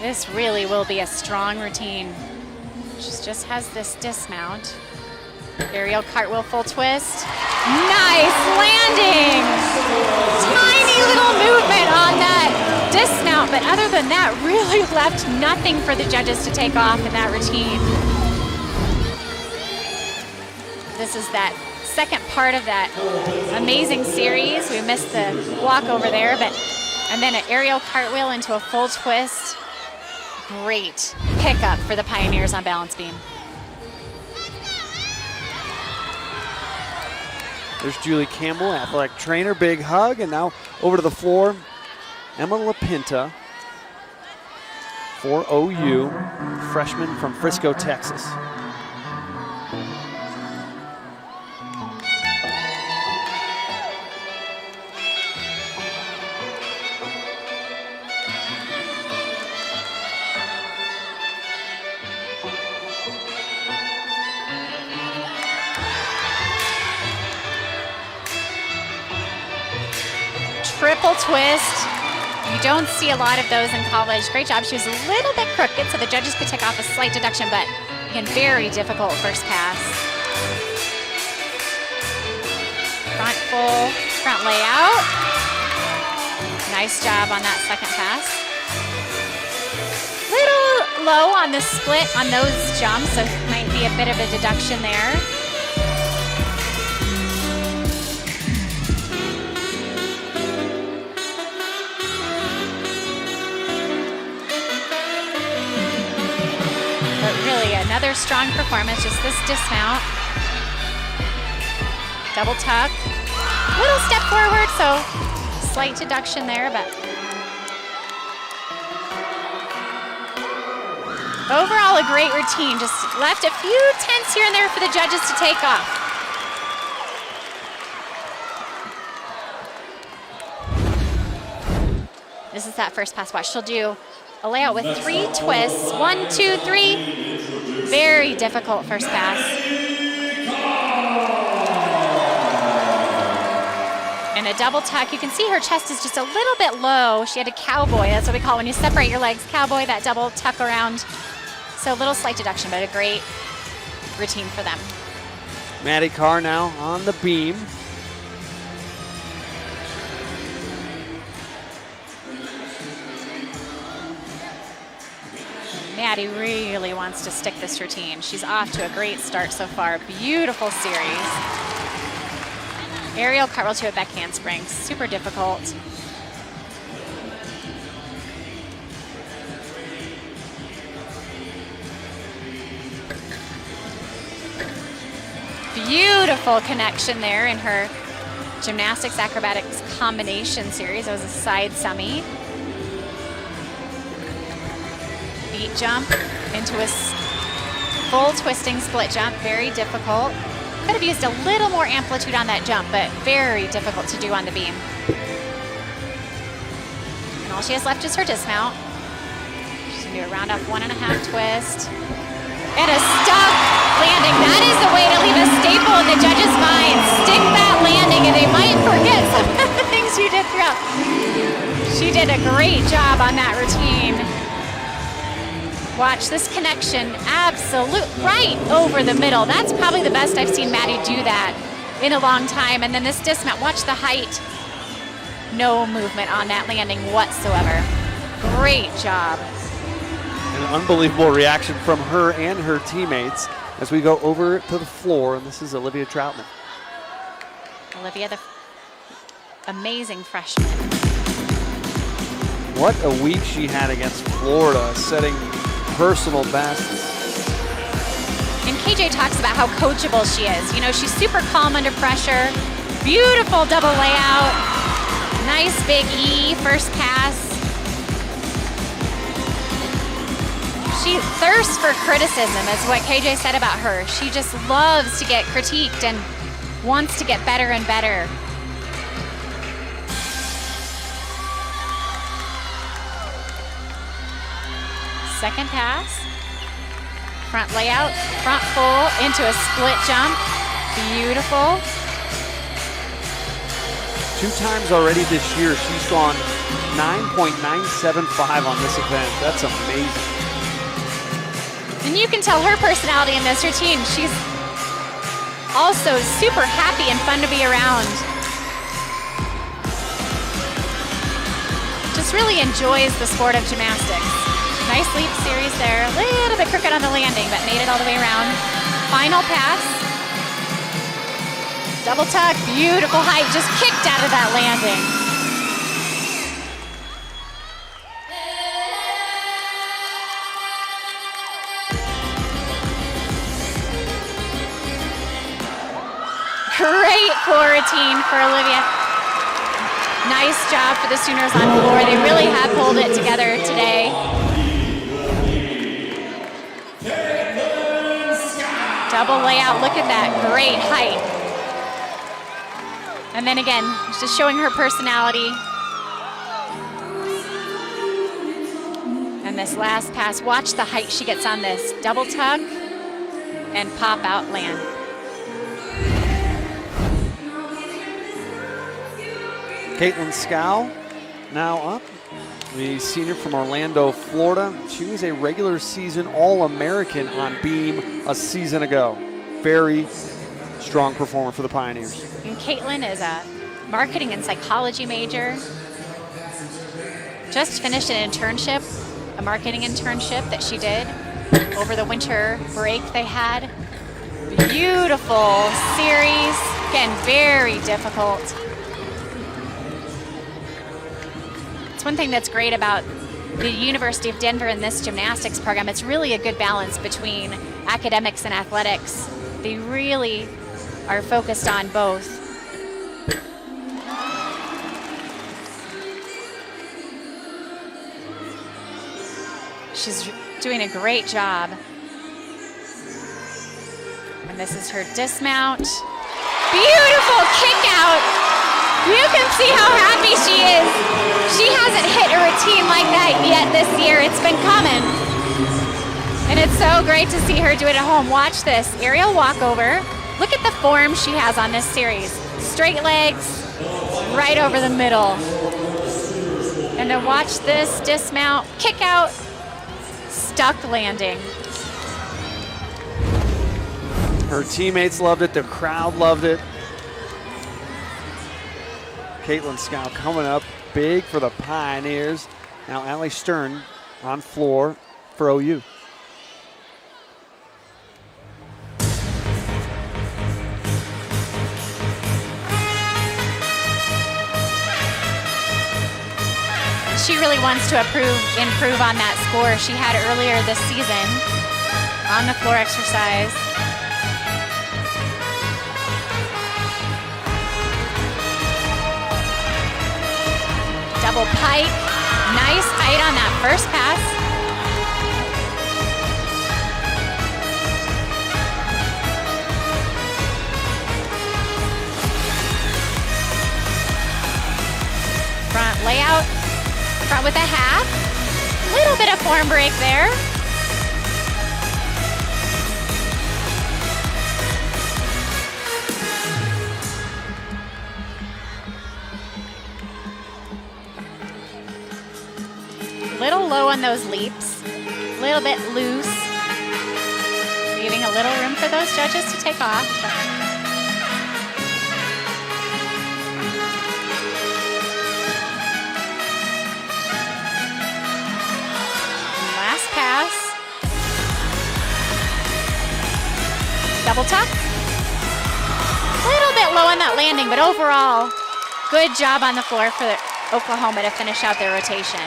This really will be a strong routine. She just has this dismount. Aerial cartwheel full twist. Nice landing! Tiny little movement on that dismount, but other than that, really left nothing for the judges to take off in that routine. This is that second part of that amazing series. We missed the walk over there, and then an aerial cartwheel into a full twist. Great pickup for the Pioneers on balance beam. There's Julie Campbell, athletic trainer, big hug, and now over to the floor, Emma LaPinta for OU, freshman from Frisco, Texas. Triple twist. You don't see a lot of those in college. Great job. She was a little bit crooked, so the judges could take off a slight deduction, but again, very difficult first pass. Front full, front layout. Nice job on that second pass. Little low on the split on those jumps, so might be a bit of a deduction there. Really another strong performance, just this dismount. Double tuck, little step forward, so slight deduction there, but overall a great routine. Just left a few tenths here and there for the judges to take off. This is that first pass. Watch, she'll do a layout with 3 twists. 1, 2, 3. Very difficult first pass. And a double tuck. You can see her chest is just a little bit low. She had a cowboy. That's what we call when you separate your legs. Cowboy, that double tuck around. So a little slight deduction, but a great routine for them. Maddie Carr now on the beam. Maddie really wants to stick this routine. She's off to a great start so far. Beautiful series. Aerial cartwheel to a back handspring. Super difficult. Beautiful connection there in her gymnastics acrobatics combination series. That was a side semi. Beat jump into a full twisting split jump, very difficult. Could have used a little more amplitude on that jump, but very difficult to do on the beam. And all she has left is her dismount. She's gonna do a round off 1.5 twist. And a stuck landing. That is the way to leave a staple in the judges' minds. Stick that landing and they might forget some of the things you did throughout. She did a great job on that routine. Watch this connection, absolute, right over the middle. That's probably the best I've seen Maddie do that in a long time. And then this dismount, watch the height. No movement on that landing whatsoever. Great job. An unbelievable reaction from her and her teammates as we go over to the floor, and this is Olivia Troutman. Olivia, the amazing freshman. What a week she had against Florida, setting personal bests. And KJ talks about how coachable she is. You know, she's super calm under pressure. Beautiful double layout. Nice big E, first pass. She thirsts for criticism, is what KJ said about her. She just loves to get critiqued and wants to get better and better. Second pass, front layout, front full into a split jump. Beautiful. 2 times already this year, she's gone 9.975 on this event. That's amazing. And you can tell her personality in this routine. She's also super happy and fun to be around. Just really enjoys the sport of gymnastics. Nice leap series there. A little bit crooked on the landing, but made it all the way around. Final pass. Double tuck, beautiful height, just kicked out of that landing. Great floor routine for Olivia. Nice job for the Sooners on floor. They really have pulled it together today. Double layout, look at that, great height. And then again, just showing her personality. And this last pass, watch the height she gets on this. Double tuck and pop out land. Caitlin Scow now up, the senior from Orlando, Florida. She was a regular season All-American on beam a season ago. Very strong performer for the Pioneers. And Caitlin is a marketing and psychology major. Just finished an internship, a marketing internship that she did over the winter break they had. Beautiful series, again, very difficult. One thing that's great about the University of Denver and this gymnastics program, it's really a good balance between academics and athletics. They really are focused on both. She's doing a great job. And this is her dismount. Beautiful kick out. You can see how happy she is. She hasn't hit a routine like that yet this year. It's been coming. And it's so great to see her do it at home. Watch this, aerial walkover. Look at the form she has on this series. Straight legs, right over the middle. And then watch this dismount, kick out, stuck landing. Her teammates loved it, the crowd loved it. Caitlin Scow coming up big for the Pioneers. Now Allie Stern on floor for OU. She really wants to improve on that score she had earlier this season on the floor exercise. Double pike, nice height on that first pass. Front layout, front with a half. Little bit of form break there. Little low on those leaps, a little bit loose, leaving a little room for those judges to take off. Last pass, double tuck. A little bit low on that landing, but overall, good job on the floor for Oklahoma to finish out their rotation.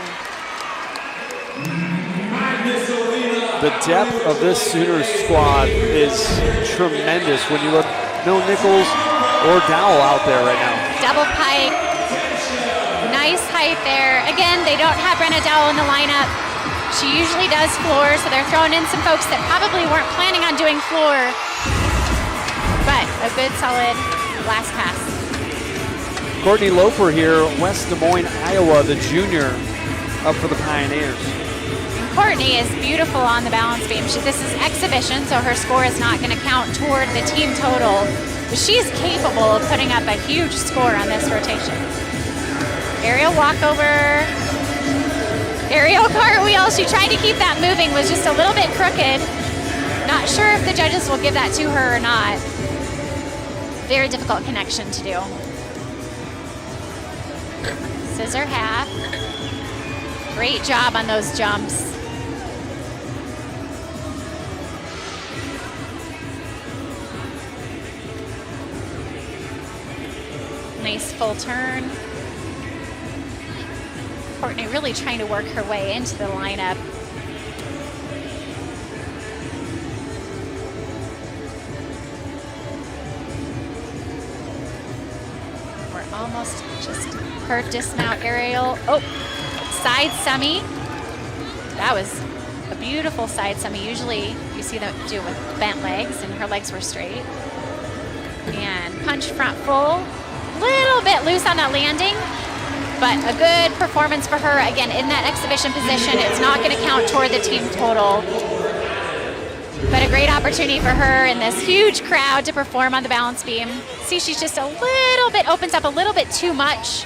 The depth of this Sooners squad is tremendous when you look, no Nichols or Dowell out there right now. Double pike, nice height there. Again, they don't have Brenna Dowell in the lineup. She usually does floor, so they're throwing in some folks that probably weren't planning on doing floor. But a good, solid last pass. Courtney Loper here, West Des Moines, Iowa, the junior, up for the Pioneers. Courtney is beautiful on the balance beam. This is exhibition, so her score is not going to count toward the team total. But she's capable of putting up a huge score on this rotation. Aerial walkover. Aerial cartwheel. She tried to keep that moving, was just a little bit crooked. Not sure if the judges will give that to her or not. Very difficult connection to do. Scissor half. Great job on those jumps. Nice full turn. Courtney really trying to work her way into the lineup. We're almost just her dismount aerial. Oh, side semi. That was a beautiful side semi. Usually you see them do it with bent legs, and her legs were straight. And punch front full. Little bit loose on that landing, but a good performance for her. Again, in that exhibition position, it's not going to count toward the team total, but a great opportunity for her in this huge crowd to perform on the balance beam. See, she's just a little bit, opens up a little bit too much.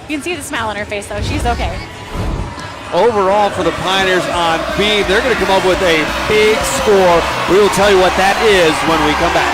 You can see the smile on her face, though. She's okay. Overall for the Pioneers on beam, they're going to come up with a big score. We will tell you what that is when we come back.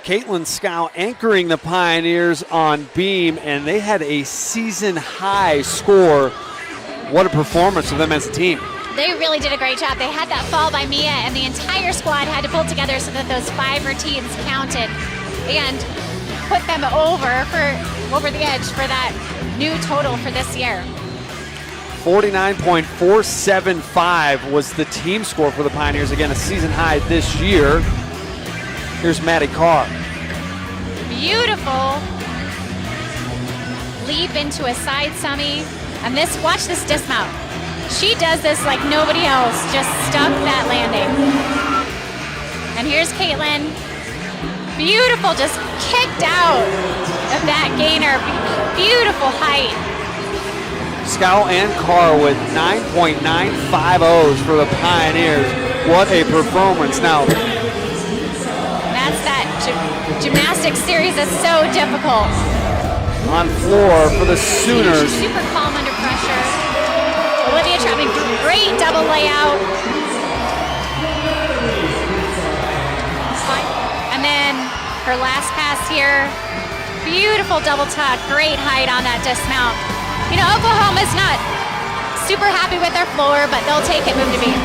Caitlin Scow anchoring the Pioneers on beam, and they had a season-high score. What a performance for them as a team. They really did a great job. They had that fall by Mia, and the entire squad had to pull together so that those 5 routines counted and put them over the edge for that new total for this year. 49.475 was the team score for the Pioneers. Again, a season high this year. Here's Maddie Carr. Beautiful leap into a side semi. And watch this dismount. She does this like nobody else, just stuck that landing. And here's Caitlin. Beautiful, just kicked out of that gainer. Beautiful height. Scow and Carr with 9.950s for the Pioneers. What a performance. Now, Gymnastics series is so difficult. On floor for the Sooners. She's super calm under pressure. Olivia Chapman, great double layout. And then her last pass here, beautiful double tuck, great height on that dismount. You know, Oklahoma's not super happy with their floor, but they'll take it, move to beam.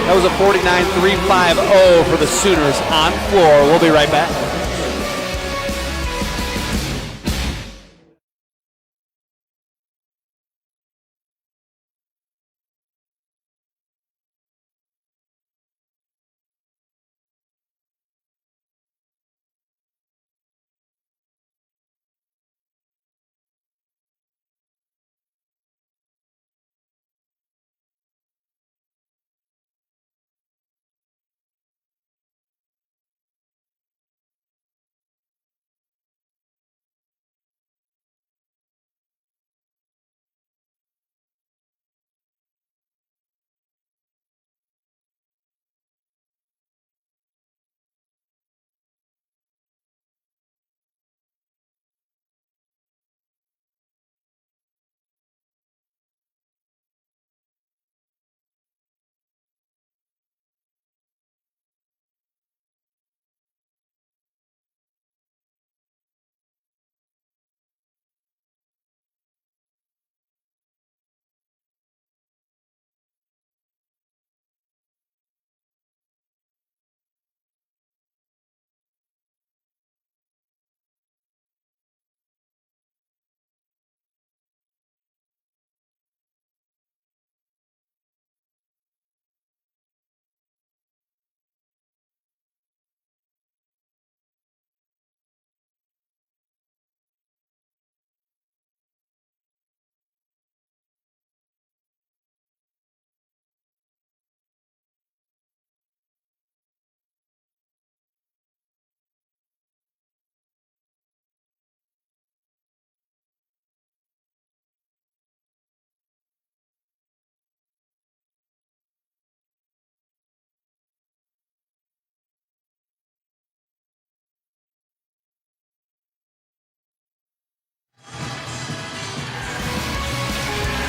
That was a 49.350 for the Sooners on floor. We'll be right back.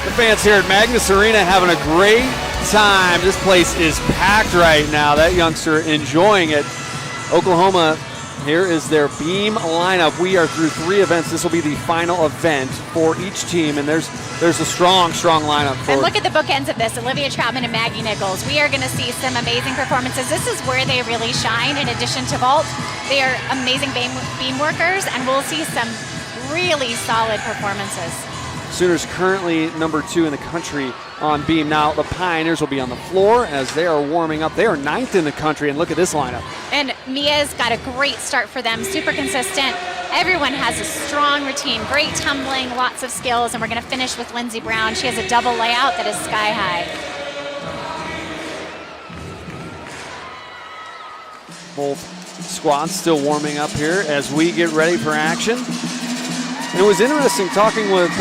The fans here at Magnus Arena having a great time. This place is packed right now. That youngster enjoying it. Oklahoma, here is their beam lineup. We are through 3 events. This will be the final event for each team, and there's a strong lineup. And look at the bookends of this, Olivia Troutman and Maggie Nichols. We are going to see some amazing performances. This is where they really shine in addition to vault. They are amazing beam workers, and we'll see some really solid performances. Sooners currently number 2 in the country on beam. Now the Pioneers will be on the floor as they are warming up. They are 9th in the country, and look at this lineup. And Mia's got a great start for them, super consistent. Everyone has a strong routine, great tumbling, lots of skills, and we're going to finish with Lindsey Brown. She has a double layout that is sky high. Both squads still warming up here as we get ready for action. And it was interesting talking with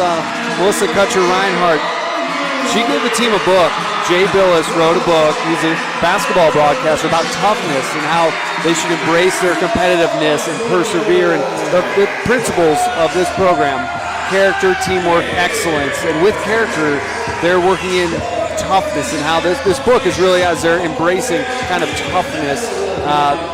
Melissa Kutcher-Reinhardt. She gave the team a book. Jay Billis wrote a book. He's a basketball broadcaster about toughness and how they should embrace their competitiveness and persevere. And the principles of this program, character, teamwork, excellence. And with character, they're working in toughness and how this book is really as they're embracing kind of toughness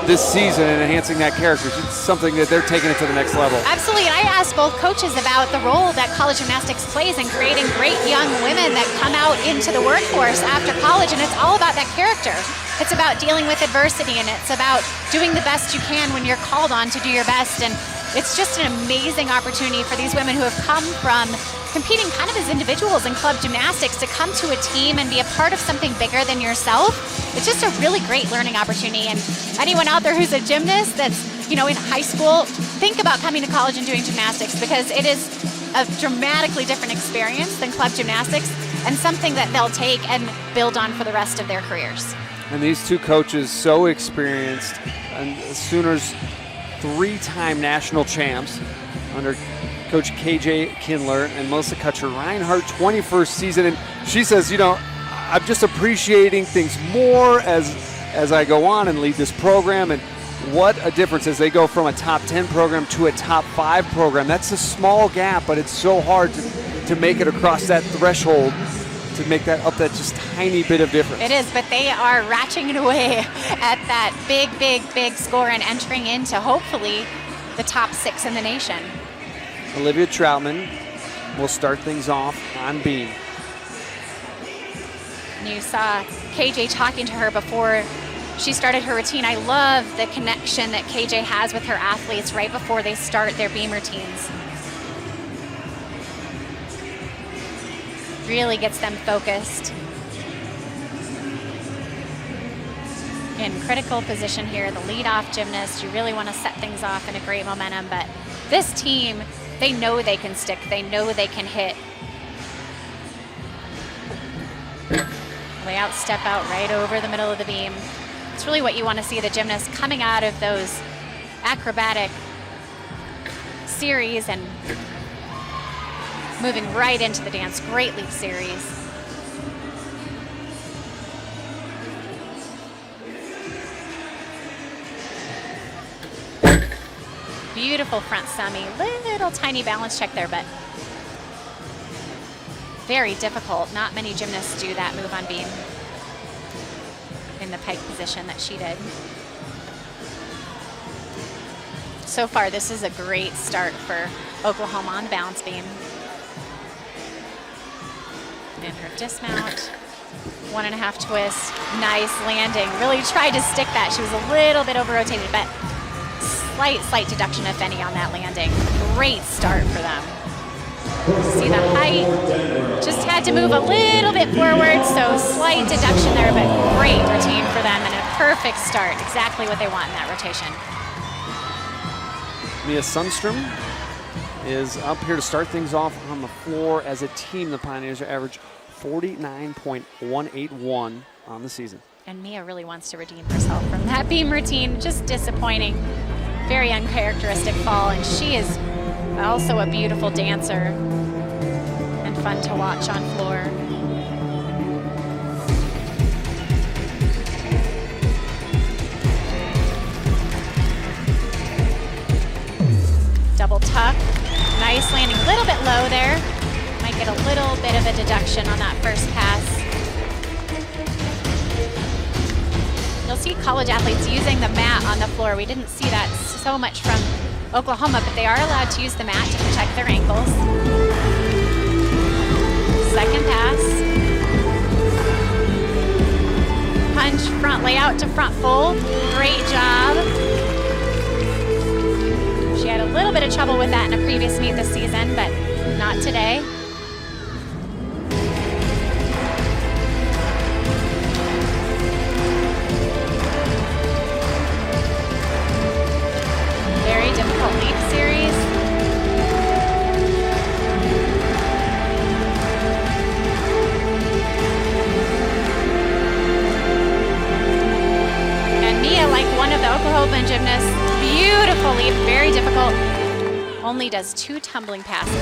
this season and enhancing that character. It's something that they're taking it to the next level. Absolutely, and I asked both coaches about the role that college gymnastics plays in creating great young women that come out into the workforce after college, and it's all about that character. It's about dealing with adversity, and it's about doing the best you can when you're called on to do your best, and it's just an amazing opportunity for these women who have come from competing kind of as individuals in club gymnastics to come to a team and be a part of something bigger than yourself. It's just a really great learning opportunity. And anyone out there who's a gymnast that's, in high school, think about coming to college and doing gymnastics, because it is a dramatically different experience than club gymnastics and something that they'll take and build on for the rest of their careers. And these two coaches so experienced, and Sooners 3-time national champs under Coach KJ Kindler and Melissa Kutcher-Reinhardt, 21st season. And she says, I'm just appreciating things more as I go on and lead this program. And what a difference as they go from a top 10 program to a top 5 program. That's a small gap, but it's so hard to make it across that threshold, to make that up that just tiny bit of difference. It is, but they are ratcheting away at that big score and entering into, hopefully, the top 6 in the nation. Olivia Troutman will start things off on beam. You saw KJ talking to her before she started her routine. I love the connection that KJ has with her athletes right before they start their beam routines. Really gets them focused. In critical position here, the lead-off gymnast. You really want to set things off in a great momentum, but this team, they know they can stick. They know they can hit. Layout step out right over the middle of the beam. It's really what you want to see, the gymnasts coming out of those acrobatic series and moving right into the dance. Great leap series. Beautiful front semi. Little tiny balance check there, but very difficult. Not many gymnasts do that move on beam in the pike position that she did. So far, this is a great start for Oklahoma on the balance beam. And her dismount, 1.5 twist, nice landing. Really tried to stick that. She was a little bit over rotated, but slight deduction, if any, on that landing. Great start for them. See the height, just had to move a little bit forward, so slight deduction there, but great routine for them and a perfect start. Exactly what they want in that rotation. Mia Sundstrom is up here to start things off on the floor. As a team, the Pioneers average 49.181 on the season. And Mia really wants to redeem herself from that beam routine. Just disappointing. Very uncharacteristic fall, and she is also a beautiful dancer and fun to watch on floor. Double tuck, nice landing, a little bit low there. Might get a little bit of a deduction on that first pass. You'll see college athletes using the mat on the floor. We didn't see that so much from Oklahoma, but they are allowed to use the mat to protect their ankles. Second pass. Punch, front layout to front fold. Great job. She had a little bit of trouble with that in a previous meet this season, but not today. Leap series. And Mia, like one of the Oklahoma gymnasts, beautiful leap, very difficult. Only does 2 tumbling passes.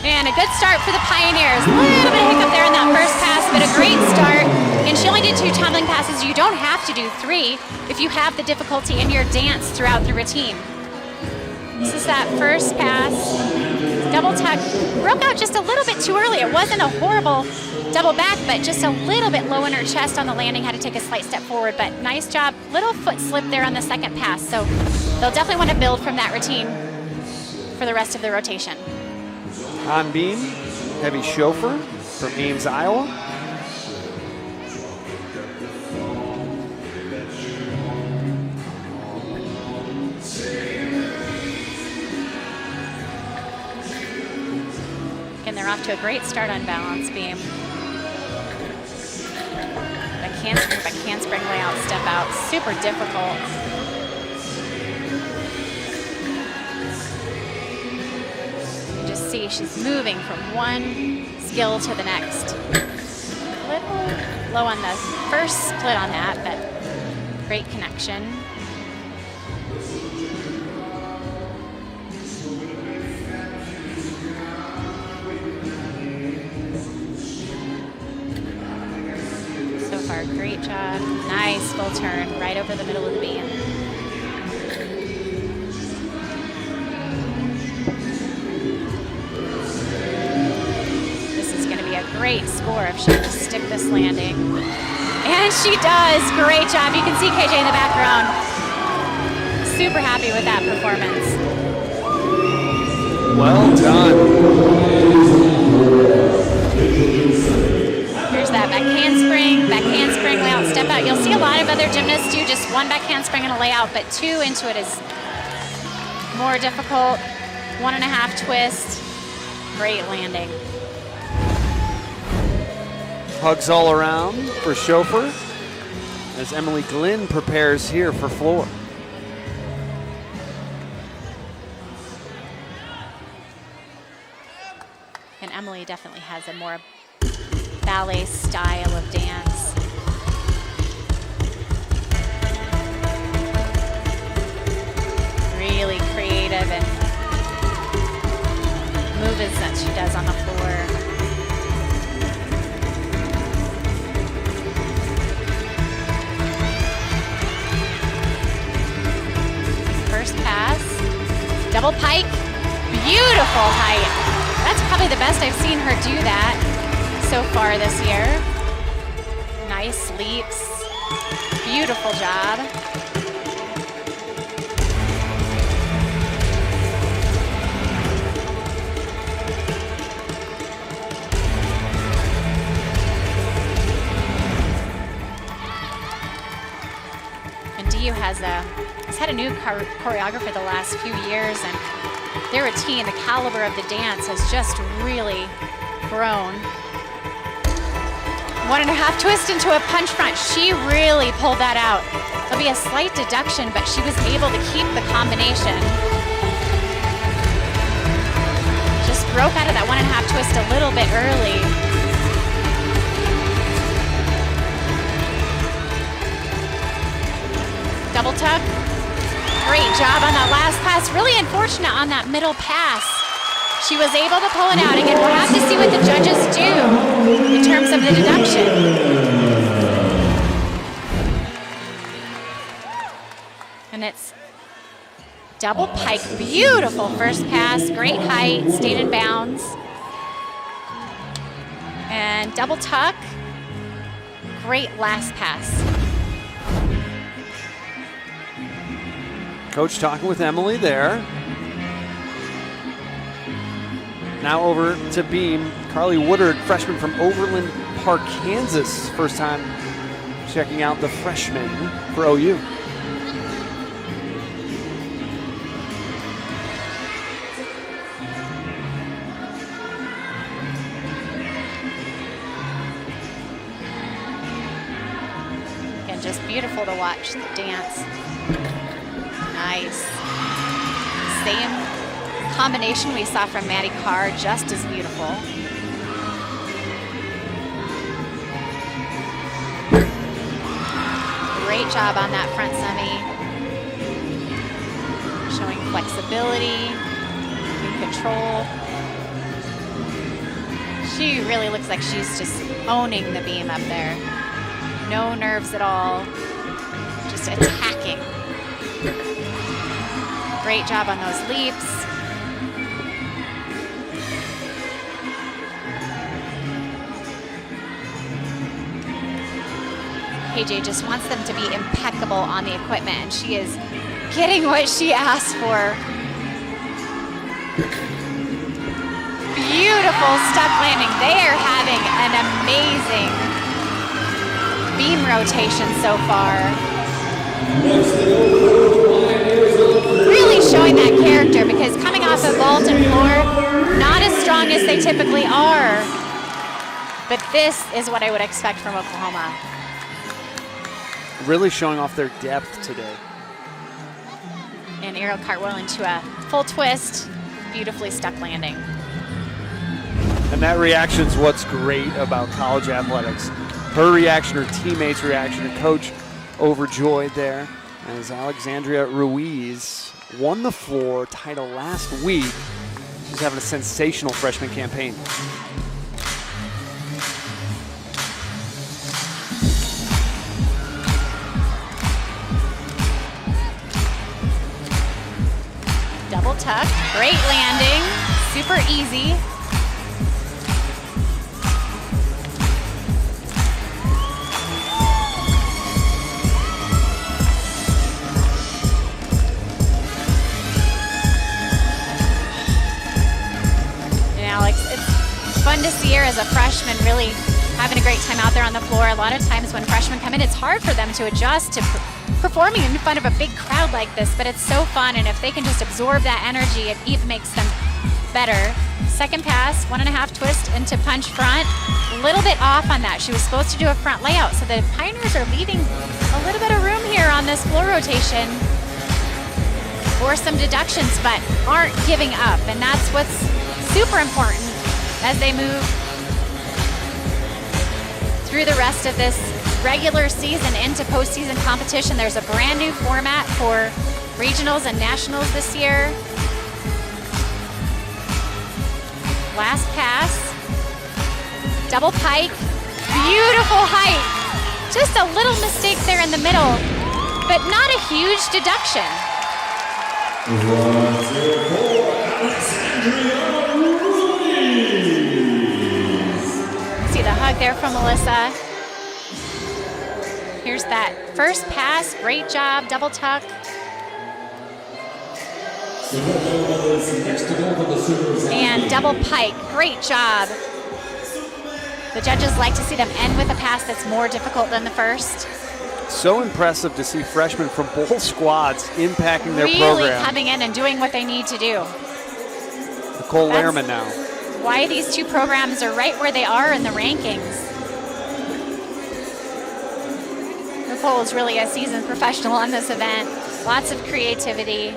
And a good start for the Pioneers. A little bit of hiccup there in that first pass, but a great start. And she only did 2 tumbling passes. You don't have to do 3 if you have the difficulty in your dance throughout the routine. This is that first pass. Double tuck. Broke out just a little bit too early. It wasn't a horrible double back, but just a little bit low in her chest on the landing. Had to take a slight step forward, but nice job. Little foot slip there on the second pass. So they'll definitely want to build from that routine for the rest of the rotation. On beam, Heavy Chauffeur from Ames, Iowa. And they're off to a great start on balance beam. Handspring layout step out, super difficult. You just see she's moving from one skill to the next. A little low on the first split on that, but great connection. bar. Great job. Nice full turn right over the middle of the beam. This is going to be a great score if she can stick this landing. And she does. Great job. You can see KJ in the background. Super happy with that performance. Well done. Here's that back handspring, layout, step out. You'll see a lot of other gymnasts do just one back handspring and a layout, but 2 into it is more difficult. 1.5 twist. Great landing. Hugs all around for Schoepfer as Emily Glynn prepares here for floor. And Emily definitely has a more ballet style of dance. Really creative and moves that she does on the floor. First pass, double pike, beautiful height. That's probably the best I've seen her do that so far this year. Nice leaps, beautiful job. And DU has had a new choreographer the last few years, and their routine, the caliber of the dance has just really grown. 1.5 twist into a punch front. She really pulled that out. There'll be a slight deduction, but she was able to keep the combination. Just broke out of that 1.5 twist a little bit early. Double tuck. Great job on that last pass. Really unfortunate on that middle pass. She was able to pull it out. Again, we'll have to see what the judges do in terms of the deduction. And it's double pike. Beautiful first pass. Great height. Stayed in bounds. And double tuck. Great last pass. Coach talking with Emily there. Now over to beam, Carly Woodard, freshman from Overland Park, Kansas. First time checking out the freshman for OU. Again, just beautiful to watch the dance. Nice. Same combination we saw from Maddie Carr, just as beautiful. Great job on that front semi. Showing flexibility, control. She really looks like she's just owning the beam up there. No nerves at all, just attacking. Great job on those leaps. KJ just wants them to be impeccable on the equipment, and she is getting what she asked for. Beautiful stuck landing. They are having an amazing beam rotation so far. Really showing that character, because coming off of vault and floor, not as strong as they typically are. But this is what I would expect from Oklahoma. Really showing off their depth today. And aerial cartwheel into a full twist, beautifully stuck landing. And that reaction is what's great about college athletics. Her reaction, her teammates' reaction, her coach overjoyed there as Alexandria Ruiz won the floor title last week. She's having a sensational freshman campaign. tuck. Great landing, super easy. And Alex, it's fun to see her as a freshman really having a great time out there on the floor. A lot of times when freshmen come in, it's hard for them to adjust to performing in front of a big crowd like this, but it's so fun, and if they can just absorb that energy, it even makes them better. Second pass, 1.5 twist into punch front. A little bit off on that. She was supposed to do a front layout, so the Pioneers are leaving a little bit of room here on this floor rotation for some deductions, but aren't giving up, and that's what's super important as they move through the rest of this regular season into postseason competition. There's a brand new format for regionals and nationals this year. Last pass, double pike, beautiful height. Just a little mistake there in the middle, but not a huge deduction. See the hug there from Melissa. Here's that first pass, great job, double tuck. And double pike, great job. The judges like to see them end with a pass that's more difficult than the first. So impressive to see freshmen from both squads impacting their really program. Coming in and doing what they need to do. Nicole Lehrman now. Why these two programs are right where they are in the rankings. Nicole is really a seasoned professional on this event. Lots of creativity.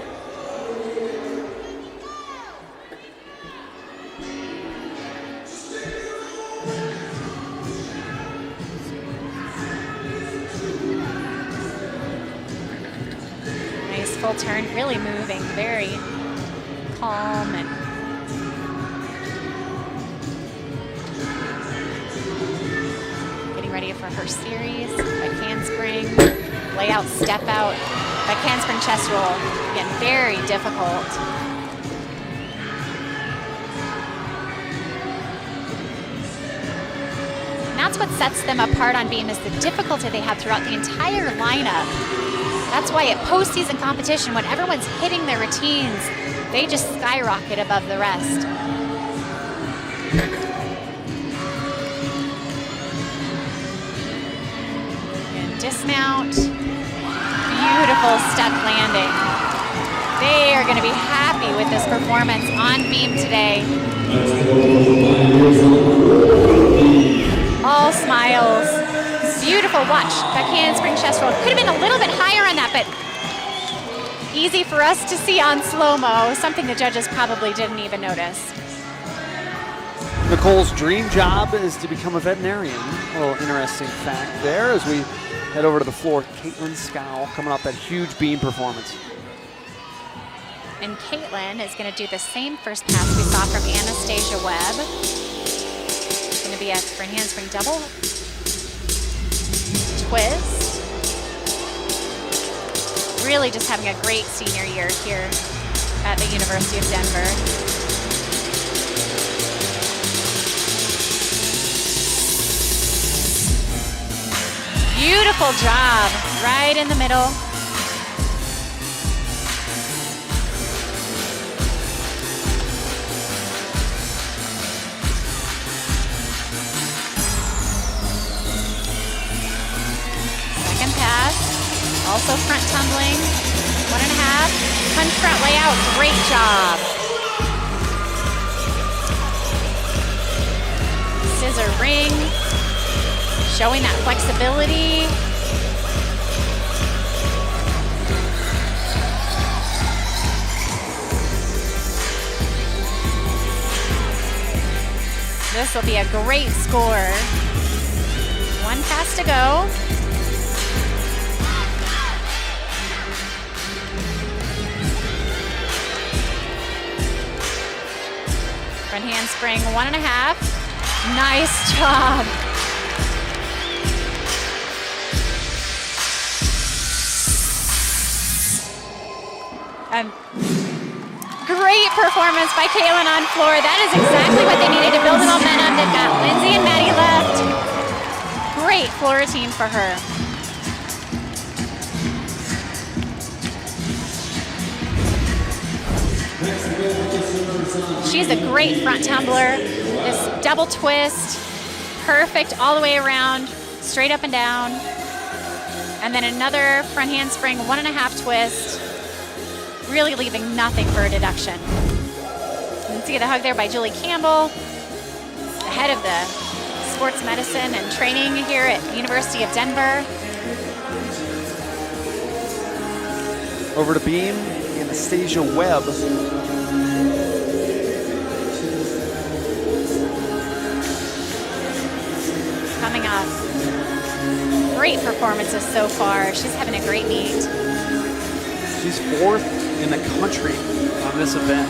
Nice full turn, really moving, very calm and ready for her series. Back handspring, layout, step out, back handspring chest roll. Again, very difficult. And that's what sets them apart on beam is the difficulty they have throughout the entire lineup. That's why at postseason competition, when everyone's hitting their routines, they just skyrocket above the rest. Dismount, beautiful stuck landing. They are going to be happy with this performance on beam today. All smiles, beautiful watch. Back handspring chest roll. Could have been a little bit higher on that, but easy for us to see on slow-mo, something the judges probably didn't even notice. Nicole's dream job is to become a veterinarian. A little interesting fact there as we head over to the floor. Caitlin Scow coming off that huge beam performance. And Caitlin is going to do the same first pass we saw from Anastasia Webb. It's going to be a front handspring double twist. Really just having a great senior year here at the University of Denver. Beautiful job, right in the middle. Second pass, also front tumbling, 1.5, punch front layout, great job. Scissor ring. Showing that flexibility. This will be a great score. One pass to go. Front handspring, 1.5. Nice job. Great performance by Caitlin on floor. That is exactly what they needed to build the momentum. They've got Lindsay and Maddie left. Great floor routine for her. She's a great front tumbler. This double twist, perfect all the way around, straight up and down. And then another front handspring, 1.5 twist, really leaving nothing for a deduction. You can see the hug there by Julie Campbell, the head of the sports medicine and training here at the University of Denver. Over to beam, Anastasia Webb. Coming up. Great performances so far. She's having a great meet. She's 4th in the country on this event.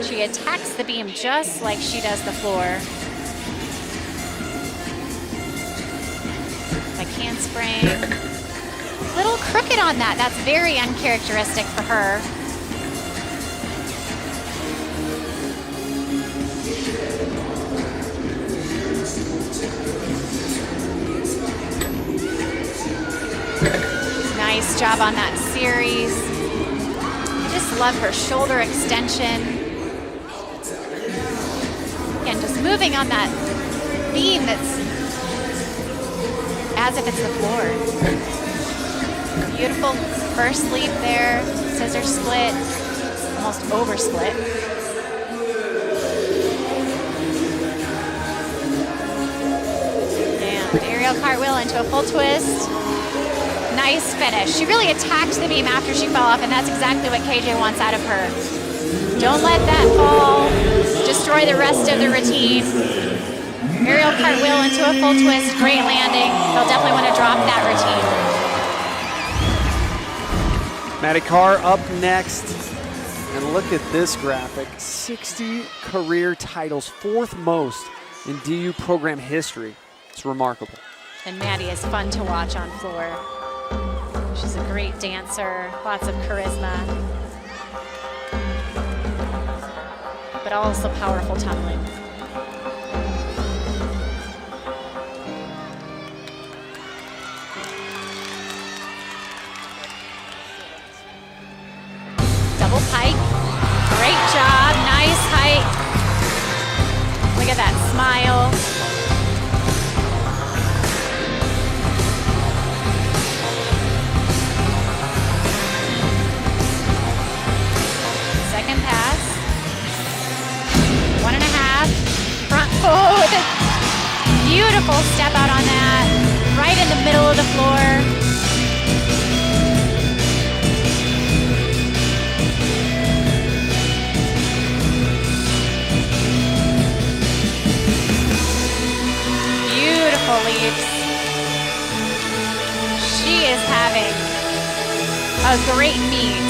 She attacks the beam just like she does the floor. Like handspring. Little crooked on that. That's very uncharacteristic for her. Nice job on that series. I just love her shoulder extension. Again, just moving on that beam that's as if it's the floor. Beautiful first leap there, scissor split, almost over split. And aerial cartwheel into a full twist. Nice finish. She really attacked the beam after she fell off, and that's exactly what KJ wants out of her. Don't let that fall destroy the rest of the routine. Aerial cartwheel into a full twist, great landing. They'll definitely want to drop that routine. Maddie Carr up next. And look at this graphic. 60 career titles, 4th most in DU program history. It's remarkable. And Maddie is fun to watch on floor. She's a great dancer, lots of charisma, but also powerful tumbling. Double pike, great job, nice height. Look at that smile. Second pass. 1.5. Front fold. Beautiful step out on that. Right in the middle of the floor. Beautiful leaps. She is having a great meet.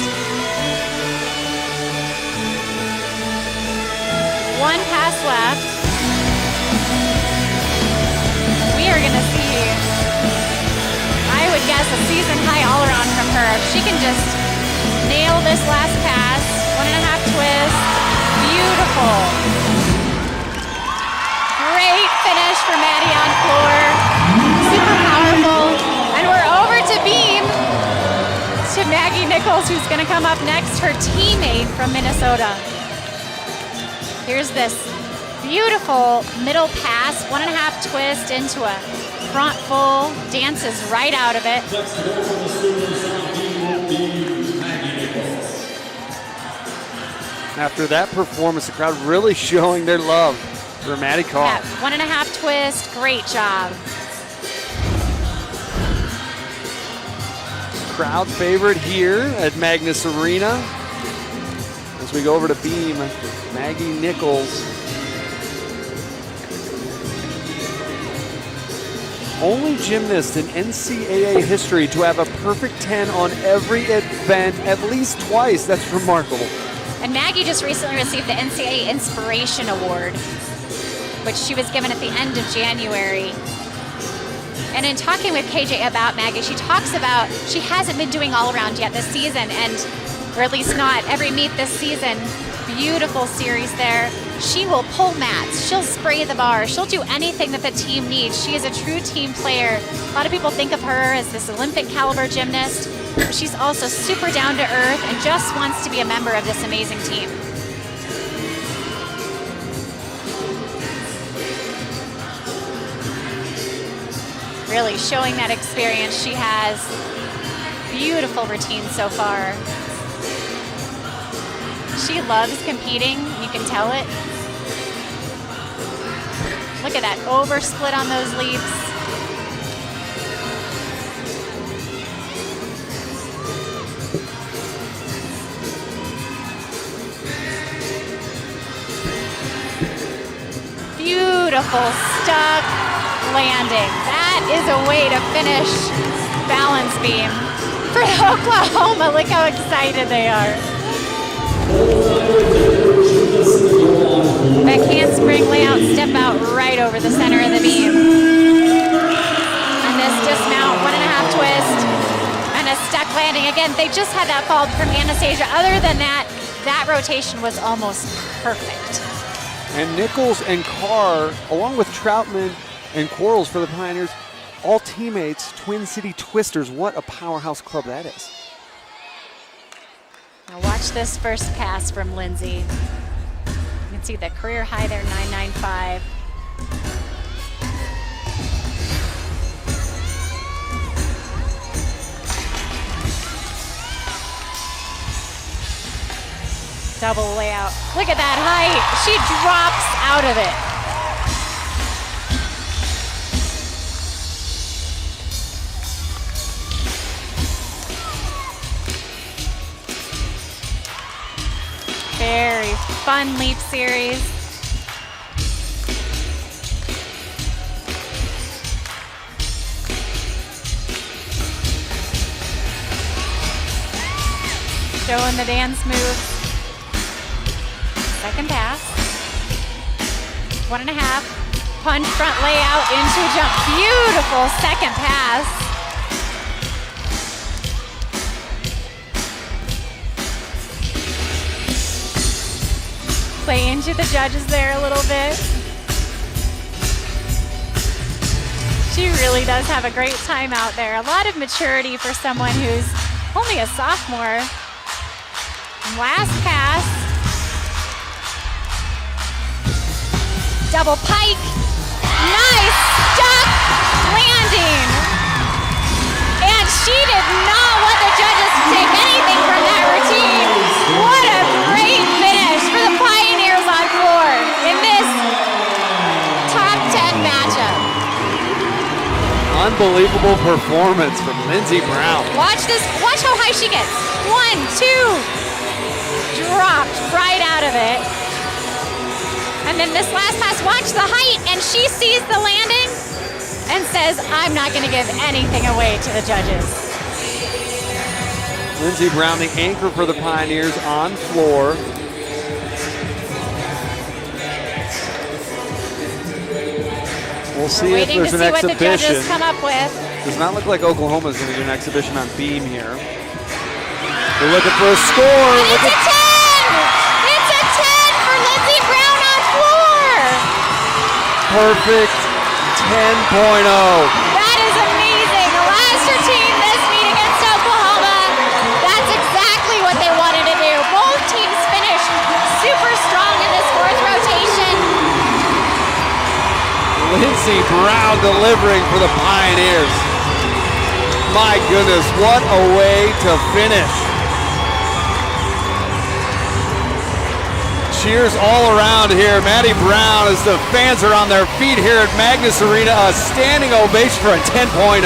One pass left. We are gonna see, I would guess, a season high all around from her. If she can just nail this last pass, 1.5 twist, beautiful. Great finish for Maddie on floor, super powerful. And we're over to beam, to Maggie Nichols, who's gonna come up next, her teammate from Minnesota. Here's this beautiful middle pass, 1.5 twist into a front full, dances right out of it. After that performance, the crowd really showing their love for Maddie Carr. Yeah, 1.5 twist, great job. Crowd favorite here at Magnus Arena. As we go over to beam, Maggie Nichols. Only gymnast in NCAA history to have a perfect 10 on every event at least twice. That's remarkable. And Maggie just recently received the NCAA Inspiration Award, which she was given at the end of January. And in talking with KJ about Maggie, she talks about she hasn't been doing all around yet this season, and or at least not every meet this season. Beautiful series there. She will pull mats, she'll spray the bar, she'll do anything that the team needs. She is a true team player. A lot of people think of her as this Olympic caliber gymnast, but she's also super down to earth and just wants to be a member of this amazing team. Really showing that experience she has. Beautiful routine so far. She loves competing, you can tell it. Look at that over split on those leaps. Beautiful stuck landing. That is a way to finish balance beam. For Oklahoma, look how excited they are. That handspring layout step out right over the center of the beam. And this dismount, 1.5 twist, and a stuck landing. Again, they just had that fall from Anastasia. Other than that, that rotation was almost perfect. And Nichols and Carr, along with Troutman and Quarles for the Pioneers, all teammates, Twin City Twisters. What a powerhouse club that is. Now watch this first pass from Lindsay. You can see the career high there, 995. Double layout. Look at that height. She drops out of it. Very fun leap series. Showing the dance moves. Second pass. 1.5. Punch front layout into a jump. Beautiful second pass. Play into the judges there a little bit. She really does have a great time out there. A lot of maturity for someone who's only a sophomore. Last pass. Double pike. Nice stuck landing. And she did not want the judges to take anything from that routine. What a great finish for the Pioneers on floor in this top 10 matchup. Unbelievable performance from Lindsey Brown. Watch this, watch how high she gets. 1, 2. Dropped right out of it. And then this last pass, watch the height, and she sees the landing and says, I'm not gonna give anything away to the judges. Lindsey Brown, the anchor for the Pioneers on floor. We'll see if there's an exhibition. What the judges come up with. Does not look like Oklahoma's gonna do an exhibition on beam here. We're looking for a score. It's a 10! It's a 10 for Lindsey Brown on floor! Perfect 10.0. That is amazing. The last routine this meet against Oklahoma, that's exactly what they wanted to do. Both teams finished super strong in this fourth rotation. Lindsey Brown delivering for the Pioneers. My goodness, what a way to finish. Cheers all around here. Maddie Brown, as the fans are on their feet here at Magnus Arena, a standing ovation for a 10.0.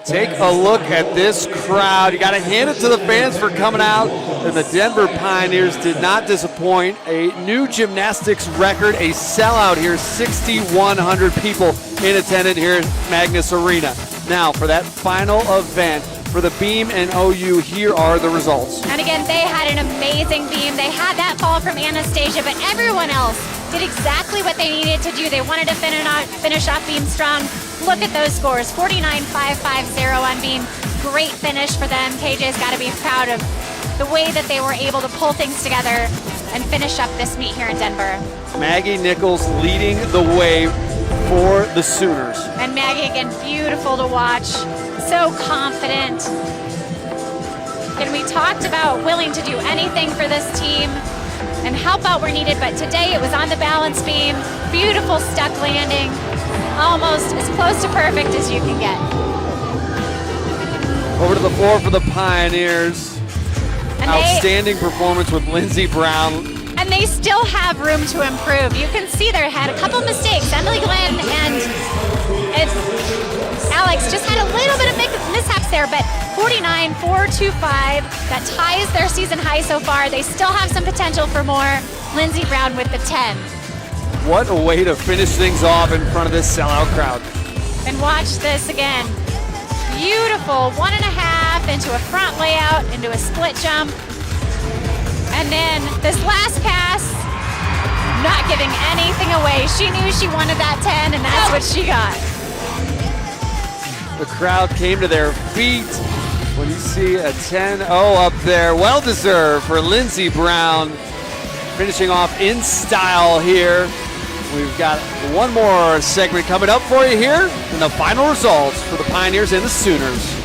Take a look at this crowd. You got to hand it to the fans for coming out. And the Denver Pioneers did not disappoint. A new gymnastics record, a sellout here, 6,100 people in attendance here at Magnus Arena. Now, for that final event, for the Beam and OU, here are the results. And again, they had an amazing beam. They had that fall from Anastasia, but everyone else did exactly what they needed to do. They wanted to finish off beam strong. Look at those scores, 49.550 on beam. Great finish for them. KJ's got to be proud of the way that they were able to pull things together and finish up this meet here in Denver. Maggie Nichols leading the way for the Sooners. And Maggie, again, beautiful to watch. So confident. And we talked about willing to do anything for this team and help out where needed, but today it was on the balance beam. Beautiful stuck landing. Almost as close to perfect as you can get. Over to the floor for the Pioneers. And outstanding performance with Lindsey Brown. And they still have room to improve. You can see they had a couple mistakes. Emily Glenn and Alex just had a little bit of mishaps there, but 49.425, that ties their season high so far. They still have some potential for more. Lindsey Brown with the 10. What a way to finish things off in front of this sellout crowd. And watch this again. Beautiful 1.5 into a front layout, into a split jump. And then this last pass, not giving anything away. She knew she wanted that 10, and that's what she got. The crowd came to their feet when you see a 10-0 up there. Well deserved for Lindsey Brown, finishing off in style here. We've got one more segment coming up for you here, and the final results for the Pioneers and the Sooners.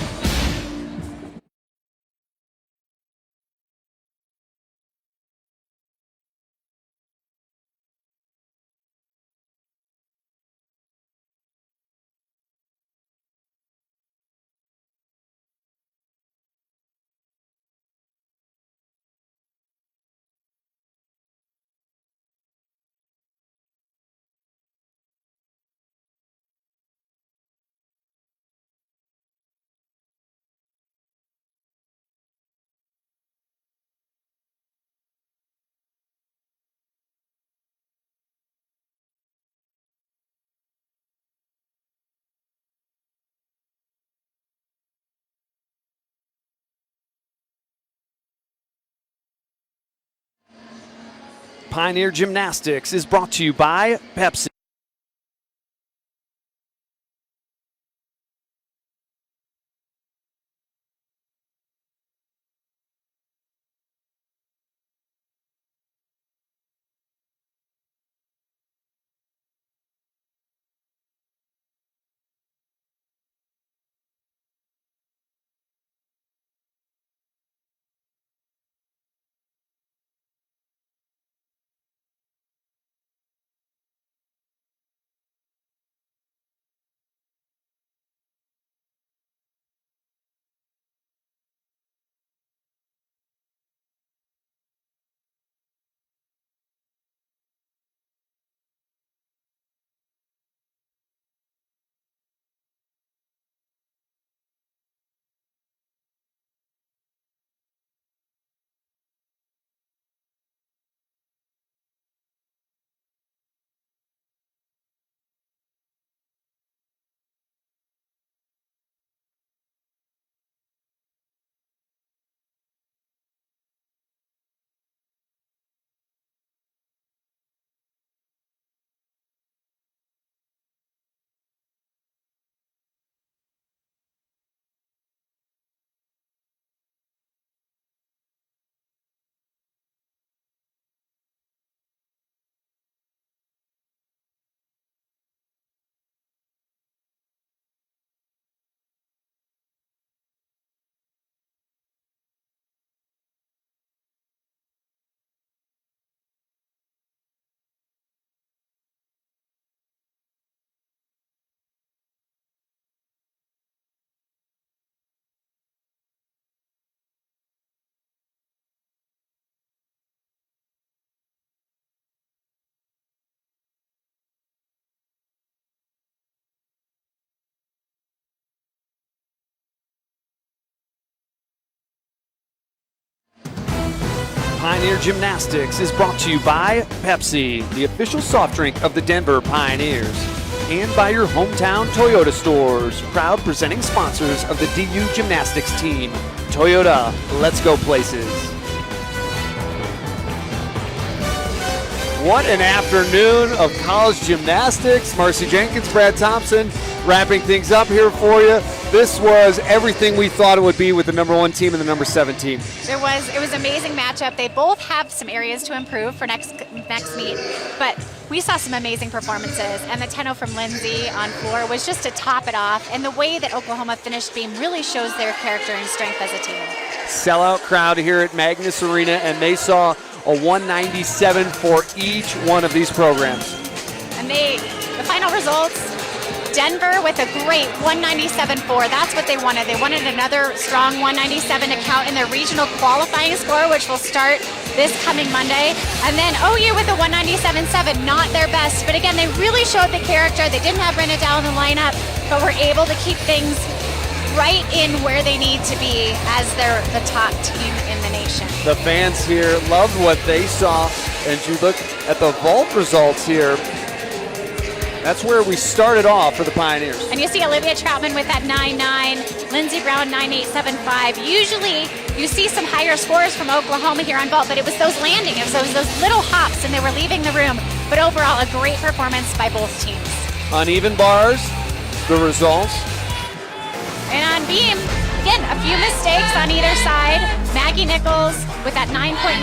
Pioneer Gymnastics is brought to you by Pepsi. Pioneer Gymnastics is brought to you by Pepsi, the official soft drink of the Denver Pioneers, and by your hometown Toyota stores, proud presenting sponsors of the DU Gymnastics team. Toyota, let's go places. What an afternoon of college gymnastics. Marcy Jenkins, Brad Thompson, wrapping things up here for you. This was everything we thought it would be with the number 1 team and the number 7 team. It was an amazing matchup. They both have some areas to improve for next meet, but we saw some amazing performances, and the 10-0 from Lindsay on floor was just to top it off, and the way that Oklahoma finished beam really shows their character and strength as a team. Sellout crowd here at Magnus Arena, and they saw a 197 for each one of these programs. And the final results, Denver with a great 197.4. That's what they wanted. They wanted another strong 197 to count in their regional qualifying score, which will start this coming Monday. And then OU with a 197.7, not their best. But again, they really showed the character. They didn't have Brenda Dow in the lineup, but were able to keep things right in where they need to be as they're the top team in the nation. The fans here loved what they saw. And you look at the vault results here, that's where we started off for the Pioneers. And you see Olivia Troutman with that 9.9, Lindsey Brown 9.875. Usually you see some higher scores from Oklahoma here on vault, but it was those landing, it was those little hops, and they were leaving the room. But overall, a great performance by both teams. Uneven bars, the results. And on beam, again, a few mistakes on either side. Maggie Nichols with that 9.975.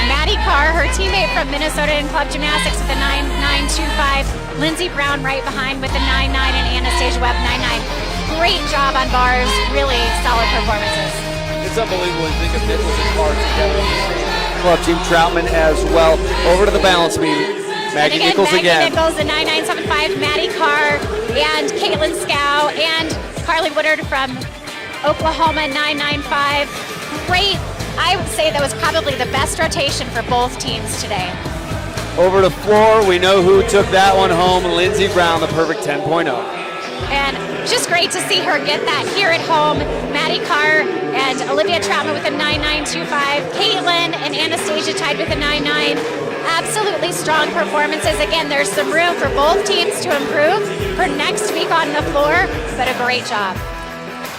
Maddie Carr, her teammate from Minnesota in club gymnastics with a 9.925. Lindsey Brown right behind with a 9.9, and Anastasia Webb 9.9. Great job on bars, really solid performances. It's unbelievable to think of Nichols and Carr together. Club team Troutman as well. Over to the balance beam. Maggie Nichols again. Maggie Nichols, the 9.975. Maddie Carr and Caitlin Scow and Carly Woodard from Oklahoma 9.95. Great. I would say that was probably the best rotation for both teams today. Over the floor, we know who took that one home. Lindsey Brown, the perfect 10.0. And just great to see her get that here at home. Maddie Carr and Olivia Troutman with a 9.925. Caitlin and Anastasia tied with a 9.9. Absolutely strong performances. Again, there's some room for both teams to improve for next week on the floor, but a great job.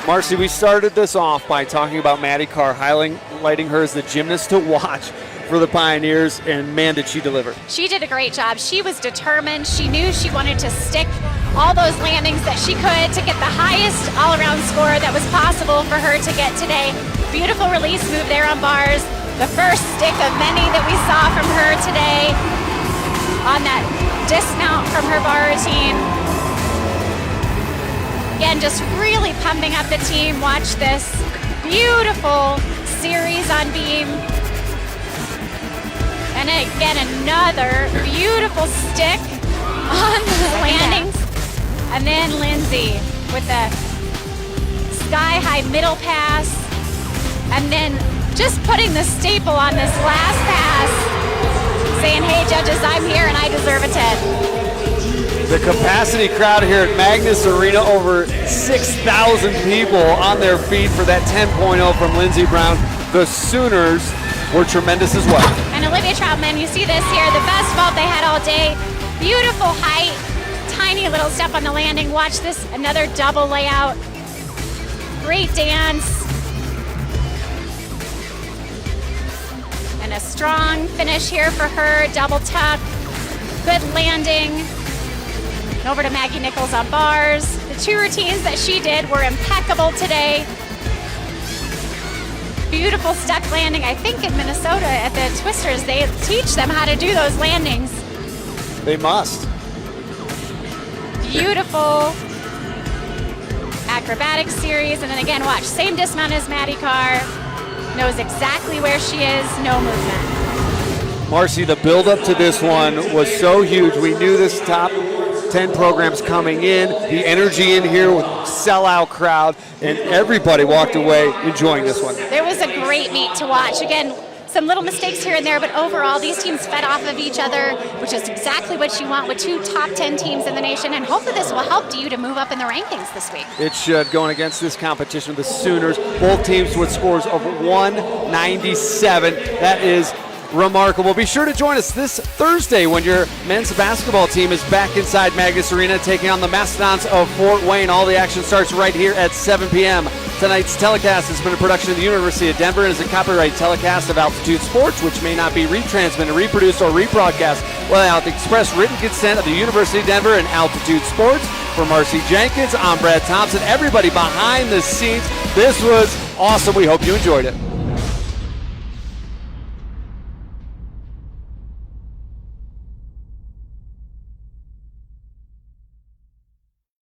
Marcy, we started this off by talking about Maddie Carr, highlighting her as the gymnast to watch for the Pioneers, and man, did she deliver. She did a great job. She was determined. She knew she wanted to stick all those landings that she could to get the highest all-around score that was possible for her to get today. Beautiful release move there on bars. The first stick of many that we saw from her today on that dismount from her bar routine. Again, just really pumping up the team. Watch this beautiful series on beam. And again, another beautiful stick on the landings. And then Lindsay with the sky-high middle pass. And then just putting the staple on this last pass, saying, hey, judges, I'm here and I deserve a 10. The capacity crowd here at Magnus Arena, over 6,000 people on their feet for that 10.0 from Lindsey Brown. The Sooners were tremendous as well. And Olivia Troutman, you see this here, the best vault they had all day. Beautiful height, tiny little step on the landing. Watch this, another double layout. Great dance. And a strong finish here for her, double tuck. Good landing. And over to Maggie Nichols on bars. The two routines that she did were impeccable today. Beautiful stuck landing. I think in Minnesota at the Twisters, they teach them how to do those landings. They must. Beautiful acrobatic series. And then again, watch, same dismount as Maddie Carr. Knows exactly where she is, no movement. Marcy, the build-up to this one was so huge. We knew this top 10 programs coming in, the energy in here with sellout crowd, and everybody walked away enjoying this one. There was a great meet to watch. Again, some little mistakes here and there, but overall these teams fed off of each other, which is exactly what you want with 2 top 10 teams in the nation, and hopefully this will help you to move up in the rankings this week. It should, going against this competition. The Sooners, both teams with scores of 197. That is remarkable. Be sure to join us this Thursday when your men's basketball team is back inside Magnus Arena taking on the Mastodons of Fort Wayne. All the action starts right here at 7 p.m. Tonight's telecast has been a production of the University of Denver and is a copyright telecast of Altitude Sports, which may not be retransmitted, reproduced, or rebroadcast without the express written consent of the University of Denver and Altitude Sports. For Marcy Jenkins, I'm Brad Thompson. Everybody behind the scenes, this was awesome. We hope you enjoyed it.